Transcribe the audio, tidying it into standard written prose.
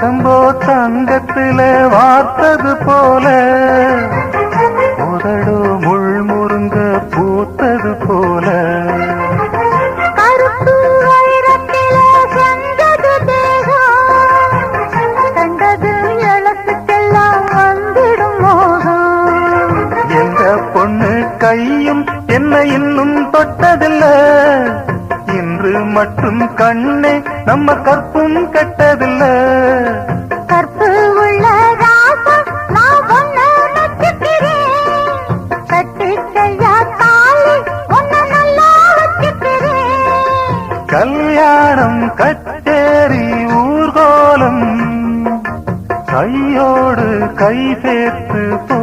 வரும்போ தங்கத்தில வார்த்தது போல உதடோ முள் முருங்க பூத்தது போல கருப்பு வைரத்தில செஞ்சது தேகம் கண்டது எழுத்துக்கெல்லாம் வந்திடும் மோகம். எந்த பொண்ணு கையும் என்ன இன்னும் தொட்டதில்ல இன்று மட்டும் கண்ணே நம்ம கற்பும் கெட்டதில்ல. கற்பு உள்ள ராசம் நான் ஒன்னு நச்சுக்கிறேன் கட்டிக்கையா தாலி ஒன்னு நல்லா வச்சுக்கிறேன். கல்யாணம் கச்சேரி ஊர்கோலம் கையோடு கை சேர்த்து போ